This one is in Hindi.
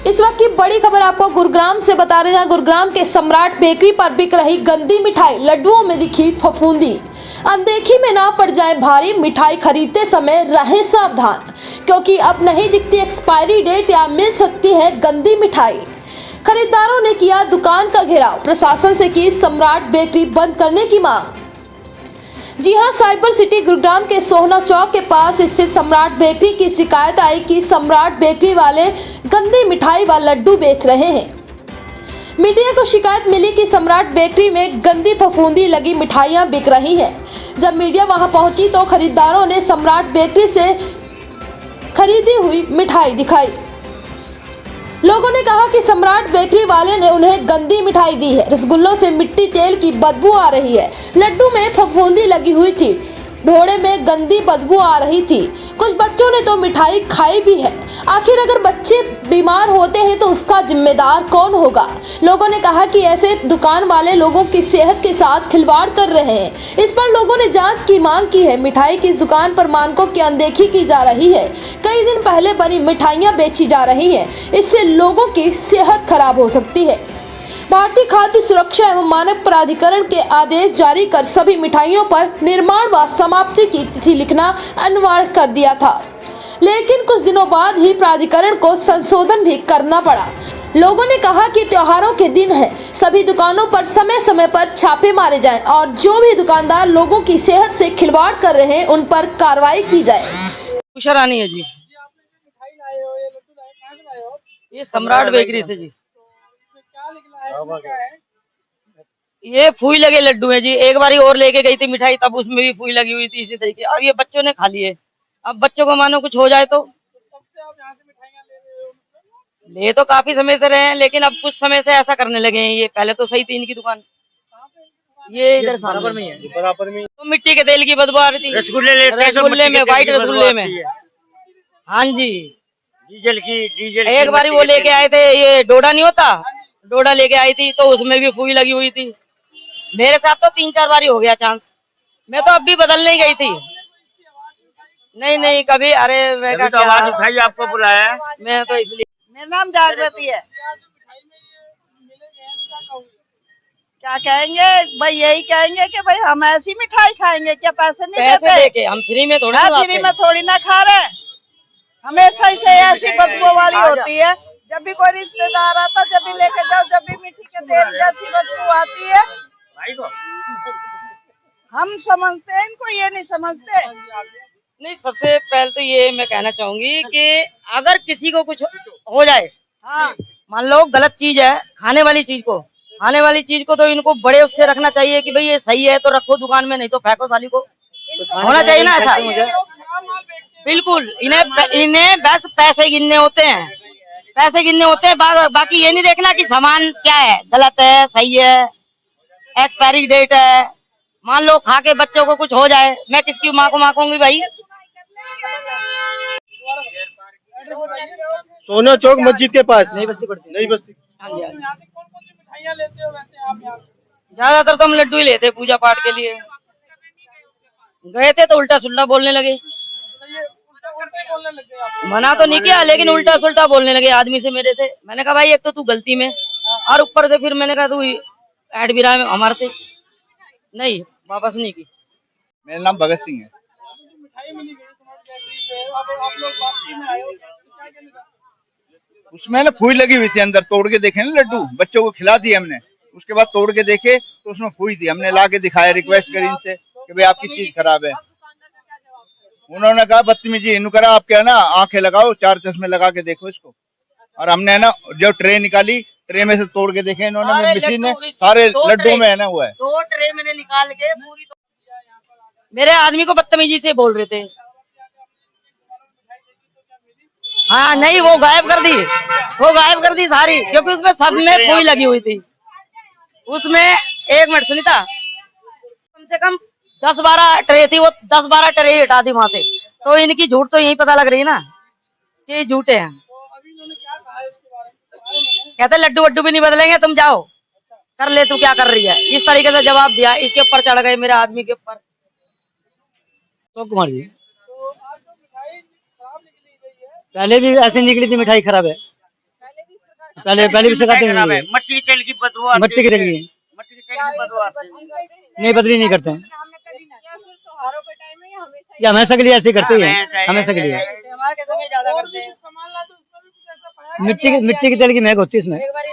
इस वक्त की बड़ी खबर आपको गुरुग्राम से बता रहे हैं। गुरुग्राम के सम्राट बेकरी पर बिक रही गंदी मिठाई, लड्डुओं में दिखी फफूंदी। अनदेखी में ना पड़ जाए भारी, मिठाई खरीदते समय रहें सावधान, क्योंकि अब नहीं दिखती एक्सपायरी डेट या मिल सकती है गंदी मिठाई। खरीदारों ने किया दुकान का घेराव, प्रशासन से की सम्राट बेकरी बंद करने की मांग। जी हां, साइबर सिटी गुरुग्राम के सोहना चौक के पास स्थित सम्राट बेकरी की शिकायत आई कि सम्राट बेकरी वाले गंदी मिठाई व लड्डू बेच रहे हैं। मीडिया को शिकायत मिली कि सम्राट बेकरी में गंदी फफूंदी लगी मिठाइयां बिक रही हैं। जब मीडिया वहां पहुंची तो खरीदारों ने सम्राट बेकरी से खरीदी हुई मिठाई दिखाई। लोगों ने कहा कि सम्राट बेकरी वाले ने उन्हें गंदी मिठाई दी है। रसगुल्लों से मिट्टी तेल की बदबू आ रही है, लड्डू में फफूंदी लगी हुई थी, ढोड़े में गंदी बदबू आ रही थी। कुछ बच्चों ने तो मिठाई खाई भी है। आखिर अगर बच्चे बीमार होते हैं तो उसका जिम्मेदार कौन होगा? लोगों ने कहा कि ऐसे दुकान वाले लोगों की सेहत के साथ खिलवाड़ कर रहे हैं। इस पर लोगों ने जांच की मांग की है। मिठाई की इस दुकान पर मानकों की अनदेखी की जा रही है। कई दिन पहले बनी मिठाइयां बेची जा रही हैं। इससे लोगों की सेहत खराब हो सकती है। भारतीय खाद्य सुरक्षा एवं मानक प्राधिकरण के आदेश जारी कर सभी मिठाइयों पर निर्माण व समाप्ति की तिथि लिखना अनिवार्य कर दिया था, लेकिन कुछ दिनों बाद ही प्राधिकरण को संशोधन भी करना पड़ा। लोगों ने कहा कि त्योहारों के दिन हैं, सभी दुकानों पर समय समय पर छापे मारे जाएं और जो भी दुकानदार लोगों की सेहत से खिलवाड़ कर रहे हैं उन पर कार्रवाई की जाए। खुशा रानी है जी, ये सम्राट बेकरी से जी। ये फूई लगे लड्डू है जी। एक बारी और लेके गई थी मिठाई, तब उसमें भी फूई लगी हुई थी इसी तरीके। अब ये बच्चों ने खा लिए। अब बच्चों को मानो कुछ हो जाए तो। ले तो काफी समय से रहे हैं, लेकिन अब कुछ समय से ऐसा करने लगे हैं। ये पहले तो सही थी इनकी दुकान, ये इधर बराबर में है, बराबर में। तो मिट्टी के तेल की बदबू आ रही थी रसगुल्ले में, व्हाइट रसगुल्ले में। हाँ जी, डीजल एक बारी वो लेके आए थे, ये डोडा नहीं होता, डोडा लेके आई थी तो उसमें भी फूई लगी हुई थी। मेरे साथ तो 3-4 बारी हो गया चांस। मैं तो अब भी बदलने गई थी। नहीं कभी। अरे मैं तो आवाज उठाई, आपको बुलाया मैं तो इसलिए। मेरा नाम जागृति है। क्या कहेंगे भाई? यही कहेंगे कि भाई हम ऐसी मिठाई खाएंगे क्या? पैसे नहीं पैसे देके हम फ्री में थोड़ी ना खा रहे। हमेशा से ऐसी बदबू वाली होती है। जब भी कोई रिश्तेदार आता, जब भी लेके जाओ, जब भी मिट्टी के तेल जैसी बदबू आती है। हम समझते हैं इनको, ये नहीं समझते। नहीं, सबसे पहले तो ये मैं कहना चाहूंगी कि अगर किसी को कुछ हो जाए, हाँ, मान लो गलत चीज है, खाने वाली चीज को तो इनको बड़े उससे रखना चाहिए कि भाई ये सही है तो रखो दुकान में, नहीं तो फेंको साली को। होना चाहिए ना ऐसा। बिल्कुल, इन्हें बस पैसे गिनने होते हैं, बाकी ये नहीं देखना कि सामान क्या है, गलत है सही है, एक्सपायरी डेट है। मान लो खा के बच्चों को कुछ हो जाए, मैं किसकी माँ को मांगूंगी भाई? सोना चौक मस्जिद के पास नई बस्ती। ज्यादातर तो हम लड्डू ही लेते पूजा पाठ के लिए। गए थे तो उल्टा सुल्टा बोलने लगे। मना तो नहीं किया, लेकिन उल्टा सुल्टा बोलने लगे आदमी से मेरे से। मैंने कहा भाई एक तो तू गलती में, और ऊपर से फिर मैंने कहा तू ऐड भी रहा है हमारे से। नहीं, वापस नहीं की। मेरा नाम भगत सिंह है। उसमें ना फूई लगी हुई थी अंदर, तोड़ के देखे ना लड्डू, बच्चों को खिला दिए हमने। उसके बाद तोड़ के देखे तो उसमें फूई थी। हमने ला के दिखाया, रिक्वेस्ट करी इनसे कि भाई आपकी चीज खराब है। उन्होंने कहा बदतमीजी इन्हों करा, आप क्या ना आंखें लगाओ, 4 चश्मे लगा के देखो इसको। और हमने ना जब ट्रे निकाली, ट्रे में से तोड़ के देखे इन्होंने, मशीन ने सारे लड्डू में है ना हुआ है। 2 ट्रे मैंने निकाल के पूरी मेरे आदमी को बदतमीजी से बोल रहे थे। हाँ नहीं, वो गायब कर दी सारी, क्योंकि उसमें सब में फूई लगी हुई थी। उसमें एक मिनट सुनीता, कम से कम 10-12 ट्रे थी, वो 10-12 ट्रे हटा दी वहां से। तो इनकी झूठ तो यही पता लग रही है ना कि झूठे हैं। कहते लड्डू वड्डू भी नहीं बदलेंगे, तुम जाओ कर ले, तू क्या कर रही है, इस तरीके से जवाब दिया। इसके ऊपर चढ़ गए मेरे आदमी के ऊपर। तो कुमार जी, पहले भी ऐसे निकली थी मिठाई खराब है। पहले भी सिखाते हैं। मट्टी के तेल की बदबू आती है। मट्टी की तेल की मट्टी के तेल की बदबू आती है। नहीं, बदली नहीं करते हैं, ये हमेशा के लिए ऐसे ही करते ही हैं, हमेशा के लिए। हमारे कैसे में ज्यादा करते हैं। मिट्टी के तेल की महक होती है इसमें। एक बार